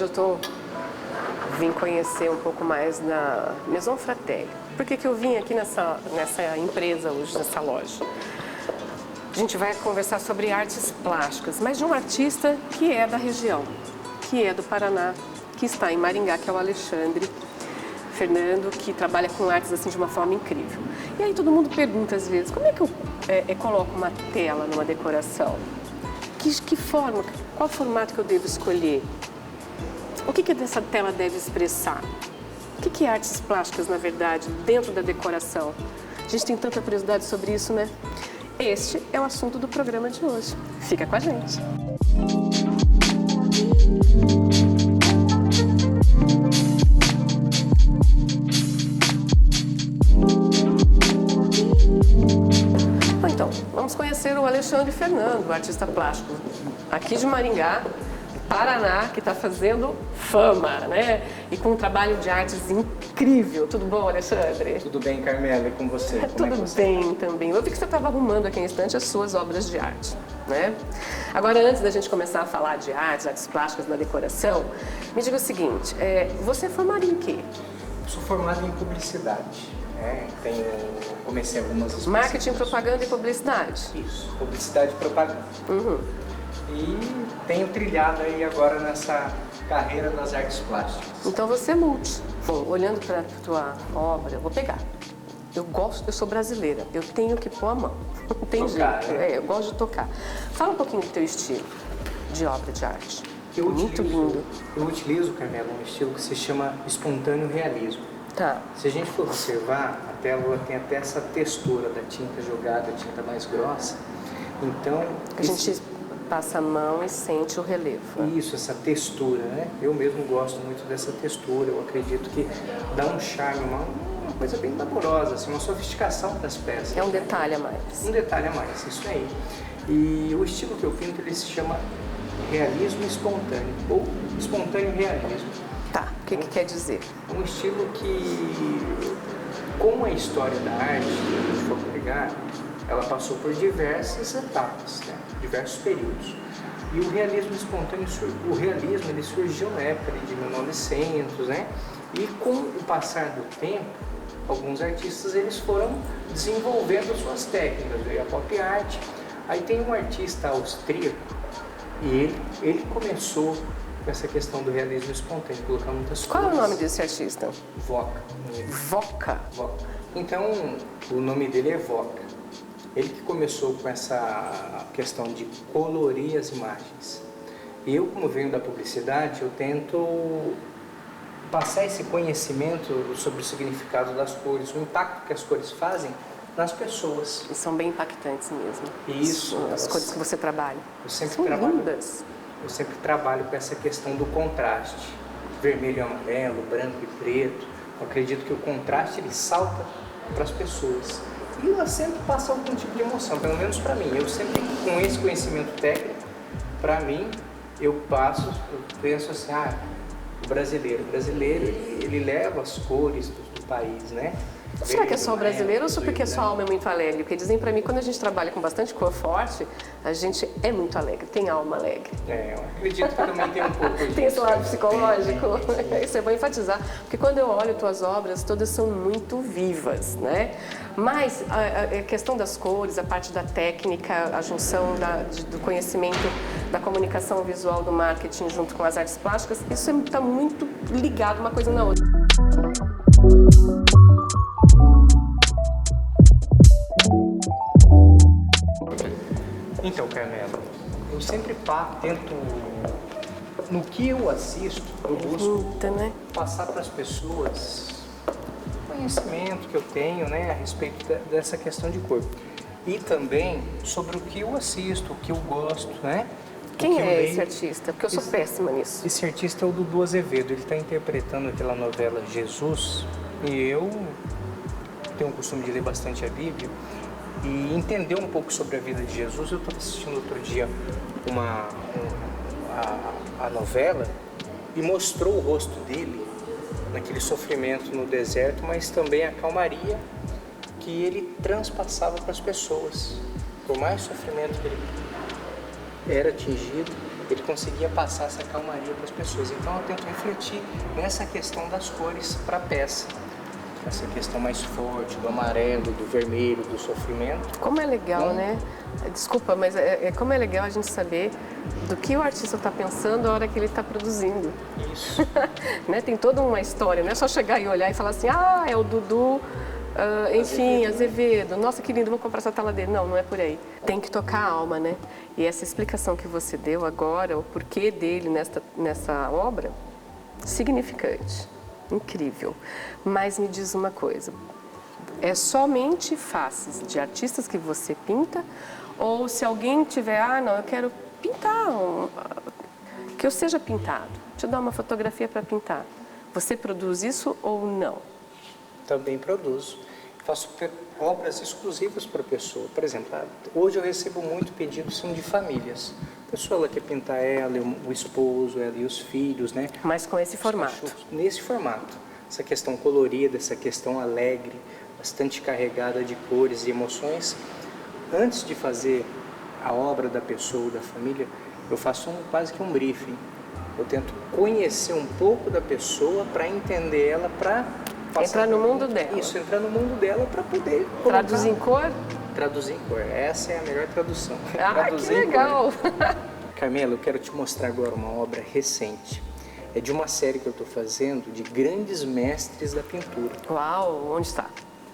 hoje vim conhecer um pouco mais na Maison Fratelli. Por que eu vim aqui nessa empresa hoje, nessa loja? A gente vai conversar sobre artes plásticas, mas de um artista que é da região, que é do Paraná, que está em Maringá, que é o Alexandre Fernando, que trabalha com artes assim de uma forma incrível. E aí todo mundo pergunta às vezes, como é que eu coloco uma tela numa decoração? Que forma, qual formato que eu devo escolher? O que essa tela deve expressar? O que é artes plásticas, na verdade, dentro da decoração? A gente tem tanta curiosidade sobre isso, né? Este é o assunto do programa de hoje. Fica com a gente! Então, vamos conhecer o Alexandre Fernando, artista plástico aqui de Maringá, Paraná, que está fazendo fama, né? E com um trabalho de artes incrível. Tudo bom, Alexandre? Tudo bem, Carmela, e com você? Tudo bem também. Eu vi que você estava arrumando aqui em estante as suas obras de arte, né? Agora, antes da gente começar a falar de artes plásticas na decoração, me diga o seguinte, você é formado em quê? Sou formado em publicidade. Comecei algumas Marketing, propaganda e publicidade? Isso, publicidade e propaganda. E tenho trilhado aí agora nessa carreira das artes plásticas. Então você é multi. Bom, olhando para a tua obra, eu vou pegar. Eu sou brasileira, eu tenho que pôr a mão. Não tem Tocar, jeito. né? Eu gosto de tocar. Fala um pouquinho do teu estilo de obra de arte. Muito lindo. Eu utilizo, Carmela, um estilo que se chama espontâneo realismo. Tá. Se a gente for observar, a tela tem até essa textura da tinta jogada, a tinta mais grossa. Então, A gente passa a mão e sente o relevo. Isso, essa textura, né? Eu mesmo gosto muito dessa textura. Eu acredito que dá um charme, uma coisa bem saborosa, assim, uma sofisticação das peças. É um detalhe a mais. Um detalhe a mais, isso aí. E o estilo que eu pinto, ele se chama realismo espontâneo, ou espontâneo realismo. Tá, o que quer dizer? Um estilo que, como a história da arte, se a gente for pegar, ela passou por diversas etapas, né? Diversos períodos. E o realismo espontâneo, ele surgiu na época de 1900, né? E com o passar do tempo, alguns artistas eles foram desenvolvendo suas técnicas, veio a pop art. Aí tem um artista austríaco e ele começou com essa questão do realismo espontâneo, colocar muitas Qual cores. é o nome desse artista? Voca. Voca? Voca. Então, o nome dele é Voca. Ele que começou com essa questão de colorir as imagens. Eu, como venho da publicidade, eu tento passar esse conhecimento sobre o significado das cores, o impacto que as cores fazem nas pessoas. E são bem impactantes mesmo. Isso. As cores que você trabalha. São lindas. Eu sempre trabalho com essa questão do contraste. Vermelho e amarelo, branco e preto. Eu acredito que o contraste ele salta para as pessoas. E ela sempre passa algum tipo de emoção, pelo menos para mim. Eu sempre, com esse conhecimento técnico, para mim, eu penso assim, o brasileiro, ele leva as cores do país, né? Será que é só o brasileiro ou só porque a sua alma é muito alegre? Porque dizem pra mim, quando a gente trabalha com bastante cor forte, a gente é muito alegre, tem alma alegre. Eu acredito que também tem um pouco disso. Tem esse lado psicológico? Isso é bom enfatizar, porque quando eu olho tuas obras, todas são muito vivas, né? Mas a questão das cores, a parte da técnica, a junção do conhecimento da comunicação visual, do marketing junto com as artes plásticas, isso está muito ligado uma coisa na outra. Então, Carmela, eu sempre tento, no que eu assisto, eu busco passar para as pessoas o conhecimento que eu tenho, né, a respeito dessa questão de cor. E também sobre o que eu assisto, o que eu gosto, né? Quem é esse artista? Porque eu sou péssima nisso. Esse artista é o Dudu Azevedo, ele está interpretando aquela novela Jesus, e eu tenho o costume de ler bastante a Bíblia, e entender um pouco sobre a vida de Jesus. Eu estava assistindo outro dia a novela e mostrou o rosto dele naquele sofrimento no deserto, mas também a calmaria que ele transpassava para as pessoas. Por mais sofrimento que ele era atingido, ele conseguia passar essa calmaria para as pessoas. Então eu tento refletir nessa questão das cores para a peça. Essa questão mais forte, do amarelo, do vermelho, do sofrimento. Como é legal, né? Desculpa, mas como é legal a gente saber do que o artista está pensando a hora que ele está produzindo. Isso. Né? Tem toda uma história, não é só chegar e olhar e falar assim, ah, é o Dudu, enfim, Azevedo, nossa que lindo, vou comprar essa tela dele. Não, não é por aí. Tem que tocar a alma, né? E essa explicação que você deu agora, o porquê dele nessa obra, significante. Incrível. Mas me diz uma coisa, é somente faces de artistas que você pinta? Ou se alguém tiver, não, eu quero pintar, que eu seja pintado, te dar uma fotografia para pintar. Você produz isso ou não? Também produzo. Faço obras exclusivas para a pessoa. Por exemplo, hoje eu recebo muito pedido sim, de famílias. A pessoa ela quer pintar ela, o esposo, ela e os filhos, né? Mas com esse formato. Nesse formato. Essa questão colorida, essa questão alegre, bastante carregada de cores e emoções. Antes de fazer a obra da pessoa, da família, eu faço quase que um briefing. Eu tento conhecer um pouco da pessoa para entender ela, para entrar no mundo dela. Isso, entrar no mundo dela para poder traduzir em cor? Traduzir em cor. Essa é a melhor tradução. Que legal! Carmela, eu quero te mostrar agora uma obra recente. É de uma série que eu estou fazendo de grandes mestres da pintura. Uau! Onde está?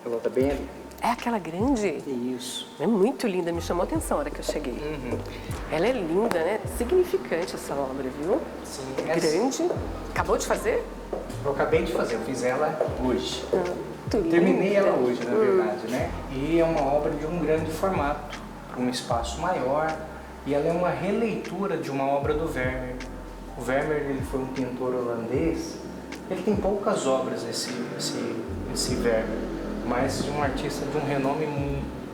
Ela está bem ali. É aquela grande? Isso. É muito linda, me chamou a atenção a hora que eu cheguei. Uhum. Ela é linda, né? Significante essa obra, viu? Sim. Grande. Acabou de fazer? Eu acabei de fazer, eu fiz ela hoje. Terminei ela hoje, na verdade, né? E é uma obra de um grande formato, para um espaço maior. E ela é uma releitura de uma obra do Vermeer. O Vermeer ele foi um pintor holandês. Ele tem poucas obras, esse Vermeer, mas de um artista de um renome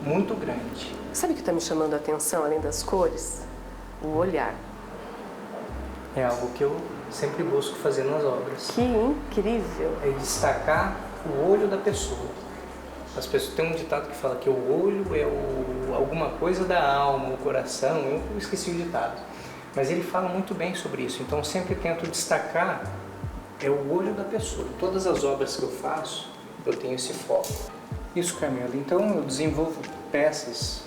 muito grande. Sabe o que está me chamando a atenção, além das cores? O olhar. É algo que eu sempre busco fazer nas obras. Que incrível! É destacar o olho da pessoa. As pessoas têm um ditado que fala que o olho é alguma coisa da alma, o coração, eu esqueci o ditado. Mas ele fala muito bem sobre isso, então eu sempre tento destacar o olho da pessoa. Em todas as obras que eu faço, eu tenho esse foco. Isso, Carmela. Então eu desenvolvo peças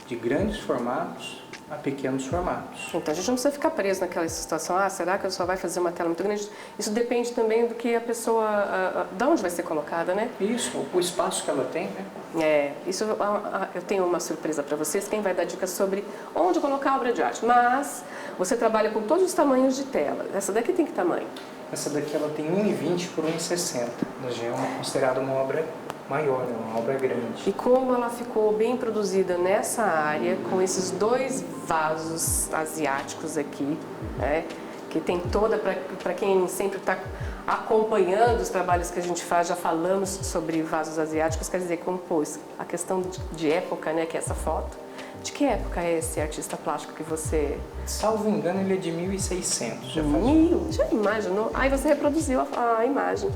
de grandes formatos a pequenos formatos. Então a gente não precisa ficar preso naquela situação, será que eu só vai fazer uma tela muito grande? Isso depende também do que a pessoa, de onde vai ser colocada, né? Isso, o espaço que ela tem, né? Isso eu tenho uma surpresa para vocês, quem vai dar dicas sobre onde colocar a obra de arte. Mas você trabalha com todos os tamanhos de tela. Essa daqui tem que tamanho? Essa daqui ela tem 1,20 por 1,60. Já é considerada uma obra maior, uma obra grande. E como ela ficou bem produzida nessa área, com esses dois vasos asiáticos aqui, né? Que tem toda, para quem sempre está acompanhando os trabalhos que a gente faz, já falamos sobre vasos asiáticos, quer dizer, compôs a questão de época, né? Que é essa foto. De que época é esse artista plástico que você... Salvo engano, ele é de 1600. Já imaginou? Aí você reproduziu a imagem.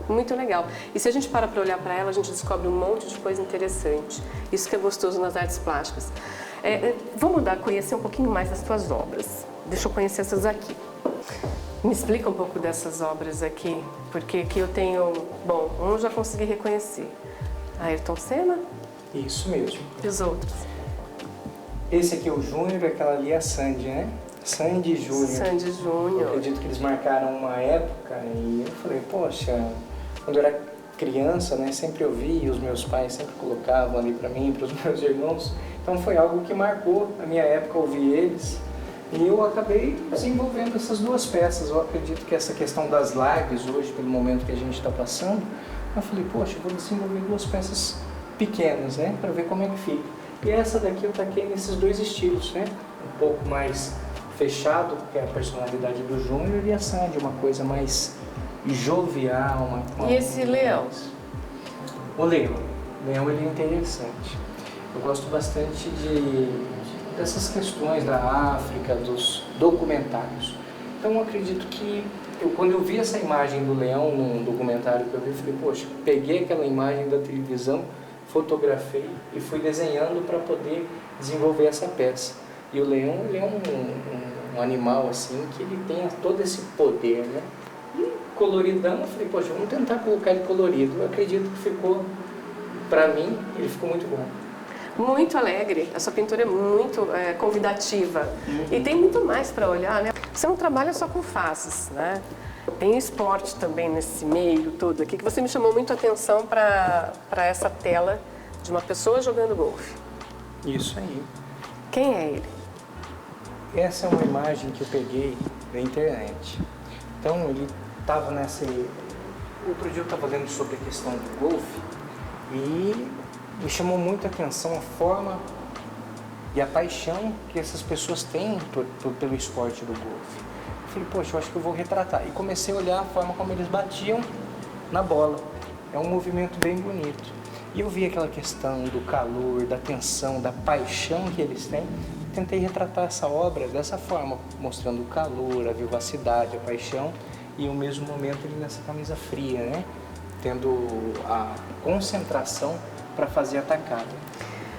Muito legal. E se a gente para olhar para ela, a gente descobre um monte de coisa interessante. Isso que é gostoso nas artes plásticas. Vamos conhecer um pouquinho mais das tuas obras. Deixa eu conhecer essas aqui. Me explica um pouco dessas obras aqui, porque aqui eu tenho... Bom, um já consegui reconhecer. Ayrton Senna? Isso mesmo. E os outros? Esse aqui é o Júnior, aquela ali é a Sandy, né? Sandy Júnior. Sandy Júnior. Eu acredito que eles marcaram uma época e eu falei, poxa, quando eu era criança, né, sempre eu via, os meus pais sempre colocavam ali para mim, para os meus irmãos. Então foi algo que marcou a minha época, ouvir eles. E eu acabei desenvolvendo essas duas peças. Eu acredito que essa questão das lives hoje, pelo momento que a gente está passando, eu falei, poxa, eu vou desenvolver duas peças pequenas, né, para ver como é que fica. E essa daqui eu taquei nesses dois estilos, né, um pouco mais fechado, que é a personalidade do Júnior, e a Sandy, uma coisa mais jovial. E esse leão? O leão. O leão ele é interessante. Eu gosto bastante dessas questões da África, dos documentários. Então eu acredito que, quando eu vi essa imagem do leão num documentário que eu vi, eu falei, poxa, peguei aquela imagem da televisão, fotografei e fui desenhando para poder desenvolver essa peça. E o leão ele é um um animal assim que ele tenha todo esse poder, né? E coloridão, eu falei, poxa, vamos tentar colocar ele colorido. Eu acredito que ficou, para mim, ele ficou muito bom. Muito alegre, a sua pintura é muito convidativa. E tem muito mais para olhar, né? Você não trabalha só com faces, né? Tem esporte também nesse meio todo aqui, que você me chamou muito a atenção para essa tela de uma pessoa jogando golfe. Isso aí. Quem é ele? Essa é uma imagem que eu peguei da internet. Então, ele estava nessa... Outro dia eu estava lendo sobre a questão do golfe e me chamou muito a atenção a forma e a paixão que essas pessoas têm pelo esporte do golfe. Eu falei, poxa, eu acho que eu vou retratar. E comecei a olhar a forma como eles batiam na bola. É um movimento bem bonito. E eu vi aquela questão do calor, da tensão, da paixão que eles têm. Tentei retratar essa obra dessa forma, mostrando o calor, a vivacidade, a paixão e ao mesmo momento ele nessa camisa fria, né? Tendo a concentração para fazer a tacada.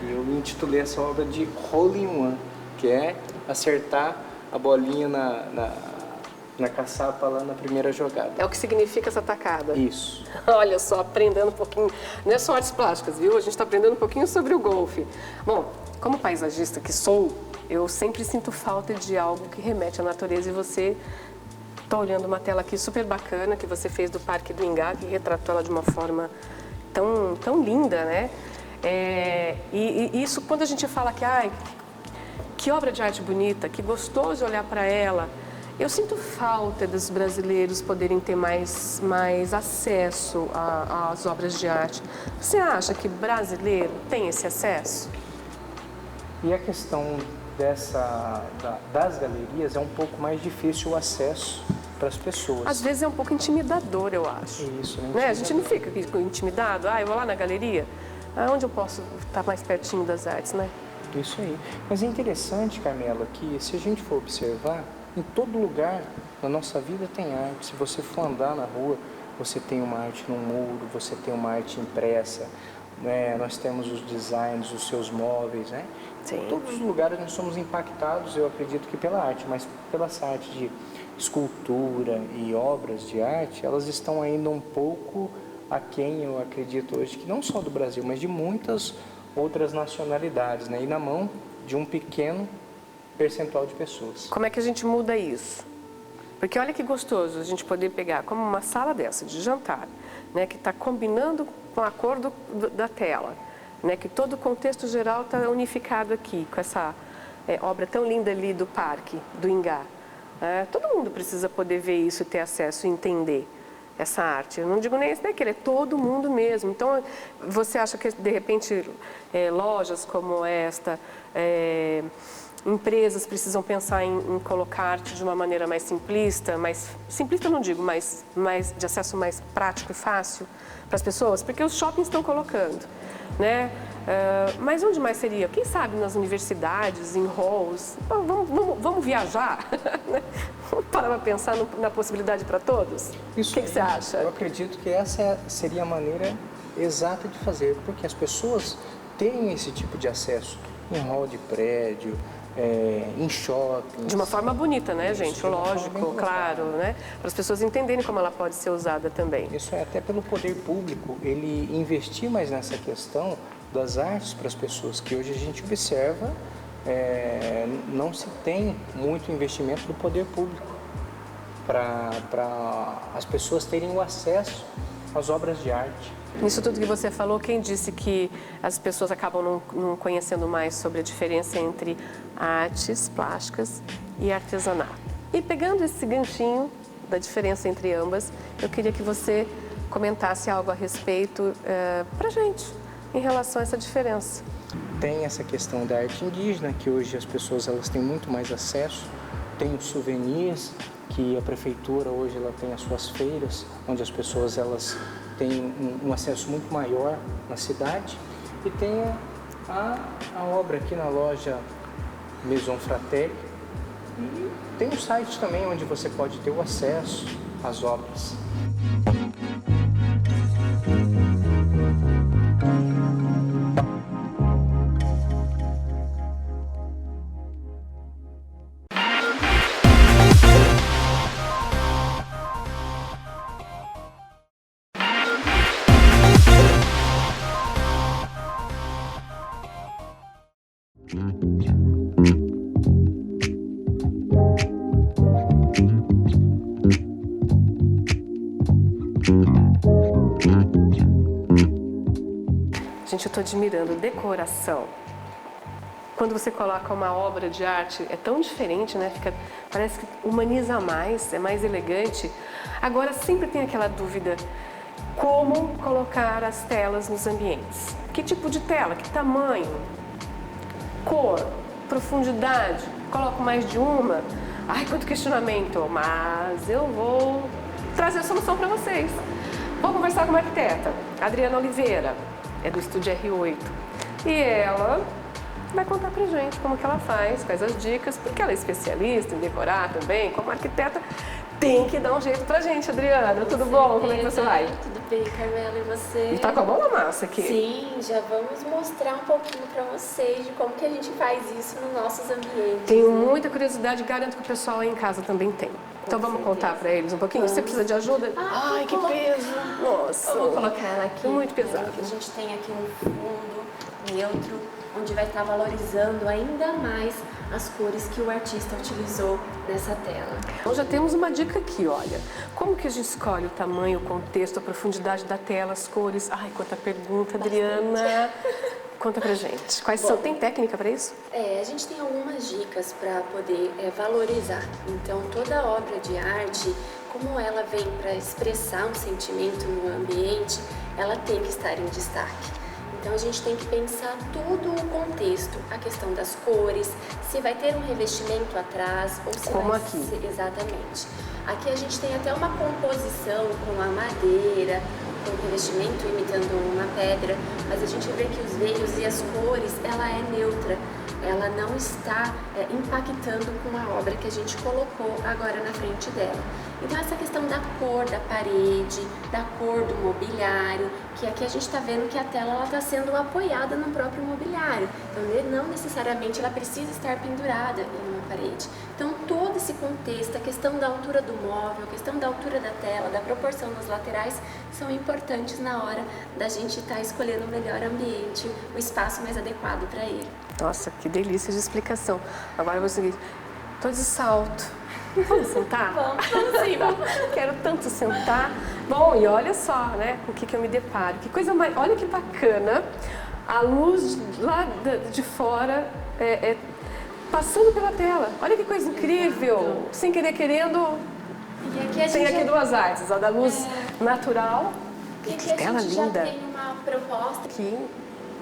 E eu intitulei essa obra de Hole in One, que é acertar a bolinha na caçapa lá na primeira jogada. É o que significa essa tacada? Isso. Olha só, aprendendo um pouquinho, não é só artes plásticas, viu? A gente está aprendendo um pouquinho sobre o golfe. Bom, como paisagista que sou, eu sempre sinto falta de algo que remete à natureza e você está olhando uma tela aqui super bacana que você fez do Parque do Ingá, que retratou ela de uma forma tão linda, né? E isso, quando a gente fala que, que obra de arte bonita, que gostoso olhar para ela, eu sinto falta dos brasileiros poderem ter mais acesso às obras de arte. Você acha que brasileiro tem esse acesso? E a questão das galerias é um pouco mais difícil o acesso para as pessoas. Às vezes é um pouco intimidador, eu acho. Isso, né? A gente não fica intimidado, eu vou lá na galeria, onde eu posso estar mais pertinho das artes, né? Isso aí. Mas é interessante, Carmela, que se a gente for observar, em todo lugar na nossa vida tem arte. Se você for andar na rua, você tem uma arte no muro, você tem uma arte impressa, né? Nós temos os designs, os seus móveis, né? Sim. Em todos os lugares nós somos impactados, eu acredito que pela arte, mas pela essa arte de escultura e obras de arte, elas estão ainda um pouco aquém, eu acredito hoje, que não só do Brasil, mas de muitas outras nacionalidades, né? E na mão de um pequeno percentual de pessoas. Como é que a gente muda isso? Porque olha que gostoso a gente poder pegar como uma sala dessa de jantar, né, que está combinando com a cor da tela, né, que todo o contexto geral está unificado aqui com essa obra tão linda ali do Parque do Ingá. Todo mundo precisa poder ver isso e ter acesso e entender essa arte. Eu não digo nem isso, né, que ele é todo mundo mesmo. Então, você acha que de repente lojas como esta, empresas precisam pensar em colocar arte de uma maneira mais simplista, simplista não digo, mas de acesso mais prático e fácil para as pessoas, porque os shoppings estão colocando, né? Mas onde mais seria? Quem sabe nas universidades, em halls? Vamos viajar? Vamos parar para pensar na possibilidade para todos? Isso. O que você acha? Eu acredito que essa seria a maneira exata de fazer, porque as pessoas têm esse tipo de acesso em hall de prédio, em shopping. De uma forma bonita, né, gente? Lógico, claro, né? Para as pessoas entenderem como ela pode ser usada também. Isso é até pelo poder público, ele investir mais nessa questão das artes para as pessoas, que hoje a gente observa, não se tem muito investimento do poder público para as pessoas terem o acesso às obras de arte. Nisso tudo que você falou, quem disse que as pessoas acabam não conhecendo mais sobre a diferença entre artes plásticas e artesanato? E pegando esse ganchinho da diferença entre ambas, eu queria que você comentasse algo a respeito para a gente, em relação a essa diferença. Tem essa questão da arte indígena, que hoje as pessoas elas têm muito mais acesso, tem os souvenirs, que a prefeitura hoje ela tem as suas feiras, onde as pessoas elas têm um acesso muito maior na cidade, e tem a obra aqui na loja Maison Fratelli, e tem um site também onde você pode ter o acesso às obras. estou admirando, decoração. Quando você coloca uma obra de arte, é tão diferente, né? Parece que humaniza mais, é mais elegante. Agora, sempre tem aquela dúvida, como colocar as telas nos ambientes? Que tipo de tela? Que tamanho? Cor? Profundidade? Coloco mais de uma? Ai, quanto questionamento! Mas eu vou trazer a solução para vocês. Vou conversar com uma arquiteta, Adriana Oliveira, é do Estúdio R8. E ela vai contar pra gente como que ela faz, quais as dicas, porque ela é especialista em decorar também, como arquiteta, tem que dar um jeito pra gente, Adriana. Tudo bom? Como é que você vai? Tudo bem, Carmela, e você? E tá com a mão na massa aqui. Sim, já vamos mostrar um pouquinho pra vocês de como que a gente faz isso nos nossos ambientes. Tenho muita curiosidade, garanto que o pessoal aí em casa também tem. Então vamos contar pra eles um pouquinho? Você precisa de ajuda? Ai, que peso! Nossa! Eu vou colocar ela aqui. Muito pesado. A gente tem aqui um fundo neutro, onde vai estar valorizando ainda mais as cores que o artista utilizou nessa tela. Então já temos uma dica aqui, olha. Como que a gente escolhe o tamanho, o contexto, a profundidade da tela, as cores? Ai, quanta pergunta, Adriana! Conta pra gente. Quais são? Tem técnica para isso? A gente tem algumas dicas para poder valorizar. Então, toda obra de arte, como ela vem para expressar um sentimento no ambiente, ela tem que estar em destaque. Então a gente tem que pensar todo o contexto, a questão das cores, se vai ter um revestimento atrás ou se como vai aqui. ser, exatamente. Aqui a gente tem até uma composição com a madeira, com o revestimento imitando uma pedra, mas a gente vê que os veios e as cores, ela é neutra. Ela não está impactando com a obra que a gente colocou agora na frente dela. Então essa questão da cor da parede, da cor do mobiliário, que aqui a gente está vendo que a tela está sendo apoiada no próprio mobiliário. Então não necessariamente ela precisa estar pendurada em uma parede. Então todo esse contexto, a questão da altura do móvel, a questão da altura da tela, da proporção nas laterais, são importantes na hora da gente estar escolhendo o melhor ambiente, o espaço mais adequado para ele. Nossa, que delícia de explicação. Agora eu vou seguir. Tô de salto. Vamos sentar? Vamos sim, vamos. Quero tanto sentar. Bom, e olha só, né, com o que eu me deparo. Que coisa mais... Olha que bacana. A luz lá de fora passando pela tela. Olha que coisa incrível. Sem querer, querendo... E aqui a tem gente aqui duas artes. A da luz natural. E Que aqui tela a gente linda. já tem uma proposta. Que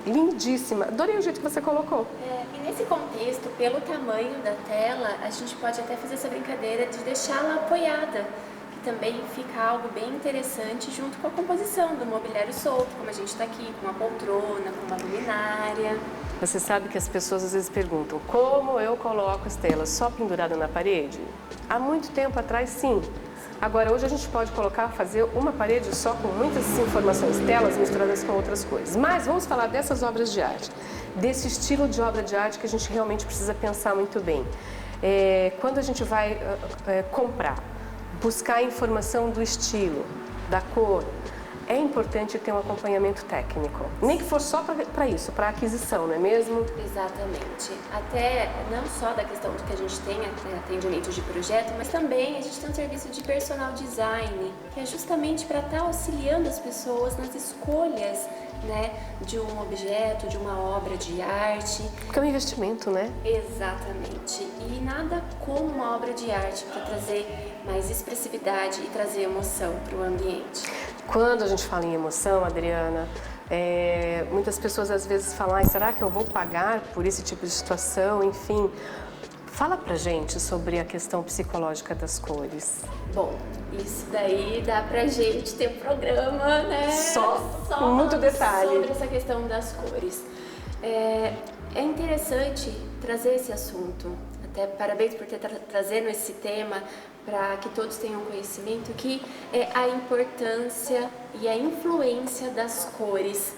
lindíssima. Adorei o jeito que você colocou. E nesse contexto, pelo tamanho da tela, a gente pode até fazer essa brincadeira de deixá-la apoiada, que também fica algo bem interessante junto com a composição do mobiliário solto, como a gente está aqui, com uma poltrona, com uma luminária. Você sabe que as pessoas às vezes perguntam como eu coloco as telas só penduradas na parede? Há muito tempo atrás, sim. Agora, hoje a gente pode fazer uma parede só com muitas informações, telas misturadas com outras coisas. Mas vamos falar dessas obras de arte, desse estilo de obra de arte que a gente realmente precisa pensar muito bem. Quando a gente vai comprar, buscar a informação do estilo, da cor, é importante ter um acompanhamento técnico. Nem que for só para isso, para aquisição, não é mesmo? Exatamente. Até não só da questão de que a gente tem atendimento de projeto, mas também a gente tem um serviço de personal design, que é justamente para estar auxiliando as pessoas nas escolhas, né, de um objeto, de uma obra de arte. Porque é um investimento, né? Exatamente. E nada como uma obra de arte para trazer mais expressividade e trazer emoção para o ambiente. Quando a gente fala em emoção, Adriana, muitas pessoas às vezes falam, será que eu vou pagar por esse tipo de situação? Enfim, fala pra gente sobre a questão psicológica das cores. Bom, isso daí dá pra gente ter um programa, né? Só com muito detalhe. Sobre essa questão das cores. É interessante trazer esse assunto. Até parabéns por ter trazendo esse tema para que todos tenham conhecimento, que é a importância e a influência das cores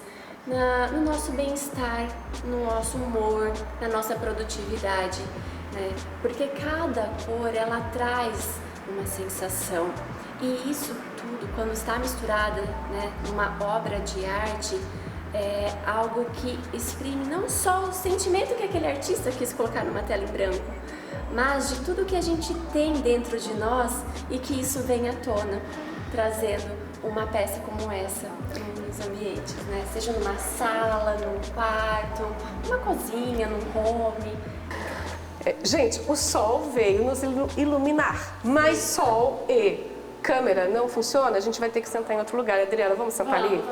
no nosso bem-estar, no nosso humor, na nossa produtividade, né? Porque cada cor, ela traz uma sensação, e isso tudo, quando está misturada, né, numa obra de arte, é algo que exprime não só o sentimento que aquele artista quis colocar numa tela em branco, mas de tudo que a gente tem dentro de nós, e que isso vem à tona, trazendo uma peça como essa nos os ambientes, né? Seja numa sala, num quarto, numa cozinha, num home. Gente, o sol veio nos iluminar, mas sol e câmera não funciona, a gente vai ter que sentar em outro lugar. Adriana, vamos sentar ali?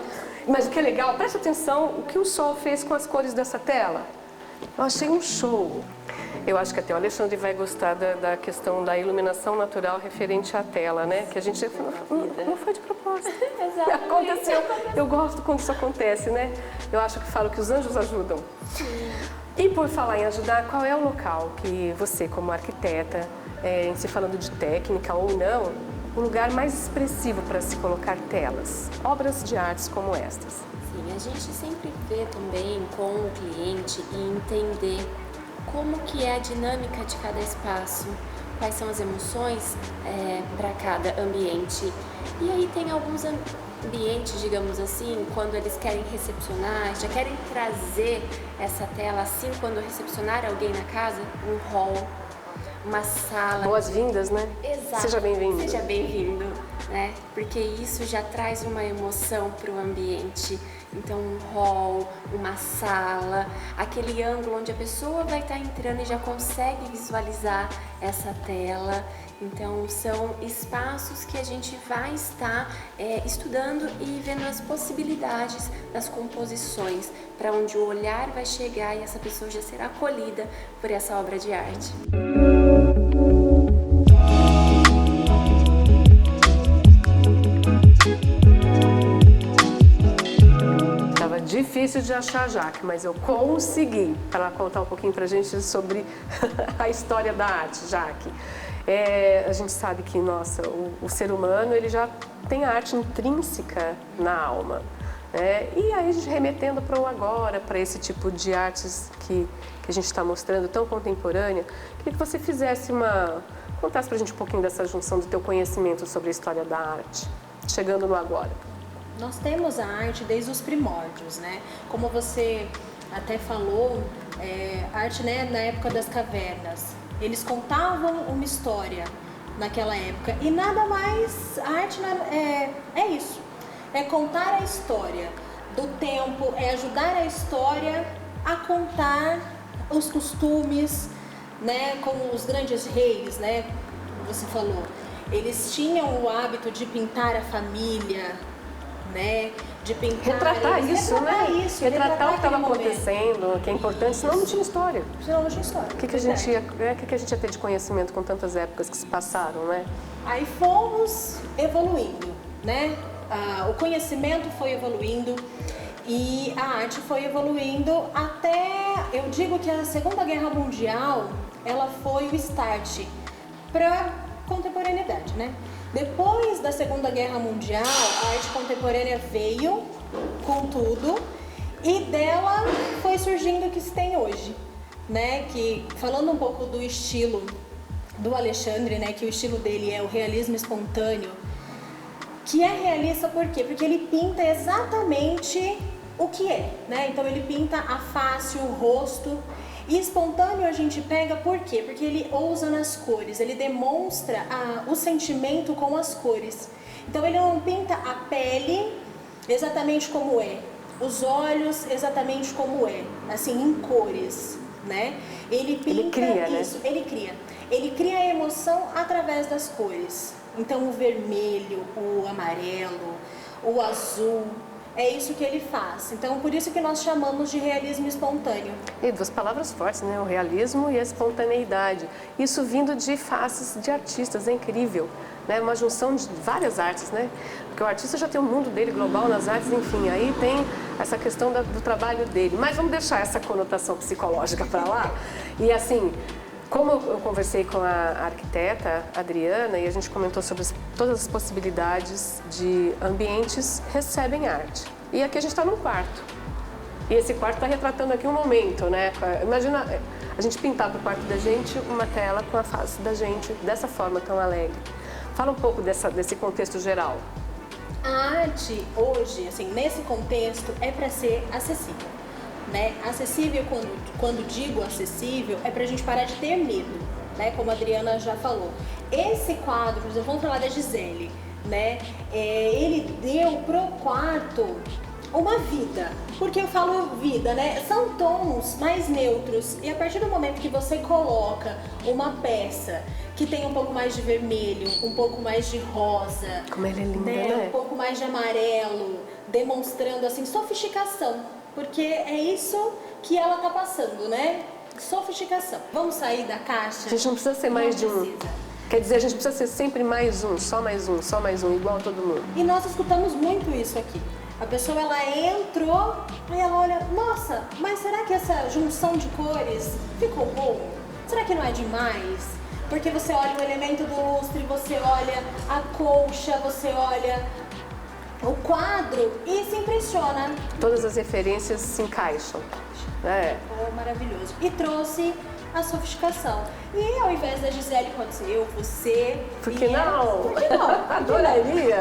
Mas o que é legal, presta atenção o que o sol fez com as cores dessa tela. Eu achei um show. Eu acho que até o Alexandre vai gostar da questão da iluminação natural referente à tela, né? Que a gente não foi de propósito. Exatamente. Aconteceu. Eu gosto quando isso acontece, né? Eu acho que falo que os anjos ajudam. Sim. E por falar em ajudar, qual é o local que você, como arquiteta, em se falando de técnica ou não, o lugar mais expressivo para se colocar telas, obras de artes como estas? Sim, a gente sempre vê também com o cliente e entender como que é a dinâmica de cada espaço, quais são as emoções para cada ambiente. E aí tem alguns ambientes, digamos assim, quando eles querem recepcionar, já querem trazer essa tela assim quando recepcionar alguém na casa, um hall, uma sala. Boas-vindas, né? Exato. Seja bem-vindo. Seja bem-vindo, né? Porque isso já traz uma emoção para o ambiente. Então, um hall, uma sala, aquele ângulo onde a pessoa vai estar entrando e já consegue visualizar essa tela. Então, são espaços que a gente vai estar estudando e vendo as possibilidades das composições, para onde o olhar vai chegar e essa pessoa já será acolhida por essa obra de arte. Difícil de achar a Jaque, mas eu consegui para ela contar um pouquinho para a gente sobre a história da arte, Jaque. A gente sabe que, nossa, o ser humano ele já tem a arte intrínseca na alma, né? E aí a gente remetendo para o agora, para esse tipo de artes que a gente está mostrando, tão contemporânea, queria que você contasse para a gente um pouquinho dessa junção do teu conhecimento sobre a história da arte, chegando no agora. Nós temos a arte desde os primórdios, né? Como você até falou, a arte, né, na época das cavernas, eles contavam uma história naquela época e nada mais, a arte é isso, é contar a história do tempo, é ajudar a história a contar os costumes, né? Como os grandes reis, né? Como você falou, eles tinham o hábito de pintar a família, né? De pintar, retratar isso, retratar né? Isso, retratar o que estava momento. acontecendo, que é importante, senão não tinha história. Senão não tinha história. O que a gente ia ter de conhecimento com tantas épocas que se passaram, né? Aí fomos evoluindo, né? O conhecimento foi evoluindo e a arte foi evoluindo até, eu digo que a Segunda Guerra Mundial, ela foi o start para contemporaneidade, né? Depois da Segunda Guerra Mundial, a arte contemporânea veio com tudo e dela foi surgindo o que se tem hoje, né? Que, falando um pouco do estilo do Alexandre, né? Que o estilo dele é o realismo espontâneo, que é realista por quê? Porque ele pinta exatamente o que é, né? Então ele pinta a face, o rosto. E espontâneo a gente pega por quê? Porque ele ousa nas cores, ele demonstra o sentimento com as cores. Então ele não pinta a pele exatamente como é, os olhos exatamente como é, assim, em cores, né? Ele pinta ele cria, isso, né? Ele cria a emoção através das cores. Então o vermelho, o amarelo, o azul, é isso que ele faz. Então, por isso que nós chamamos de realismo espontâneo. E duas palavras fortes, né? O realismo e a espontaneidade. Isso vindo de faces de artistas, é incrível, né? Uma junção de várias artes, né? Porque o artista já tem o mundo dele global nas artes, enfim, aí tem essa questão do trabalho dele. Mas vamos deixar essa conotação psicológica para lá. E assim, como eu conversei com a arquiteta Adriana e a gente comentou sobre todas as possibilidades de ambientes recebem arte. E aqui a gente está num quarto. E esse quarto está retratando aqui um momento, né? Imagina a gente pintar para o quarto da gente uma tela com a face da gente dessa forma tão alegre. Fala um pouco desse contexto geral. A arte hoje, assim, nesse contexto, é para ser acessível. Né? Acessível, quando digo acessível, é pra gente parar de ter medo, né? Como a Adriana já falou. Esse quadro, por exemplo, vamos falar da Gisele, né? Ele deu pro quarto uma vida. Porque eu falo vida, né? São tons mais neutros. E a partir do momento que você coloca uma peça que tem um pouco mais de vermelho, um pouco mais de rosa, Como ela é linda, né? um pouco mais de amarelo, demonstrando assim sofisticação, porque é isso que ela tá passando, né? Sofisticação. Vamos sair da caixa? A gente não precisa ser mais de um. Precisa. Quer dizer, a gente precisa ser sempre mais um, só mais um, só mais um, igual a todo mundo. E nós escutamos muito isso aqui. A pessoa, ela entrou, aí ela olha, nossa, mas será que essa junção de cores ficou bom? Será que não é demais? Porque você olha o elemento do lustre, você olha a colcha, você olha o quadro e se impressiona. Todas as referências se encaixam. É. Oh, maravilhoso. E trouxe a sofisticação. E ao invés da Gisele, pode ser eu, você. Por que não? Por que não? Adoraria.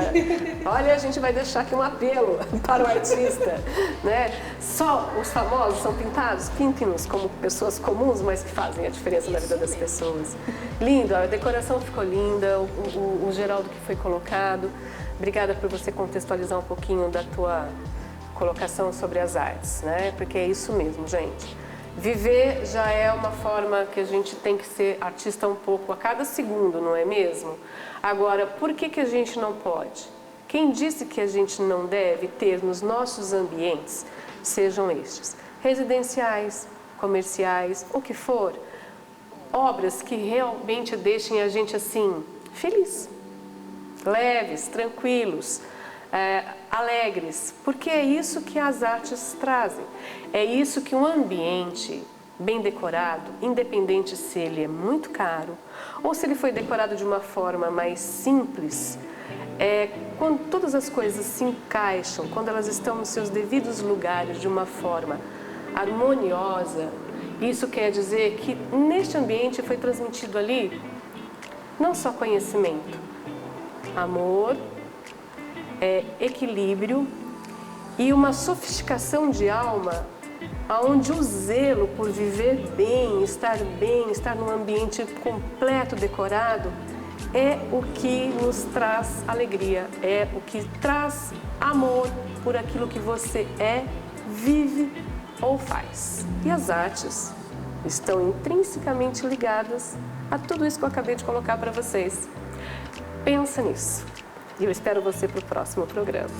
Olha, a gente vai deixar aqui um apelo para o artista, né? Só os famosos são pintados? Pintem-nos como pessoas comuns, mas que fazem a diferença na vida das pessoas. Lindo, a decoração ficou linda, o Geraldo que foi colocado. Obrigada por você contextualizar um pouquinho da tua colocação sobre as artes, né? Porque é isso mesmo, gente. Viver já é uma forma que a gente tem que ser artista um pouco a cada segundo, não é mesmo? Agora, por que a gente não pode? Quem disse que a gente não deve ter nos nossos ambientes, sejam estes, residenciais, comerciais, o que for, obras que realmente deixem a gente assim, feliz, leves, tranquilos, alegres, porque é isso que as artes trazem. É isso que um ambiente bem decorado, independente se ele é muito caro ou se ele foi decorado de uma forma mais simples, quando todas as coisas se encaixam, quando elas estão nos seus devidos lugares de uma forma harmoniosa, isso quer dizer que neste ambiente foi transmitido ali não só conhecimento, amor, equilíbrio e uma sofisticação de alma, onde o zelo por viver bem, estar num ambiente completo, decorado, é o que nos traz alegria, é o que traz amor por aquilo que você vive ou faz. E as artes estão intrinsecamente ligadas a tudo isso que eu acabei de colocar para vocês. Pensa nisso. E eu espero você para o próximo programa.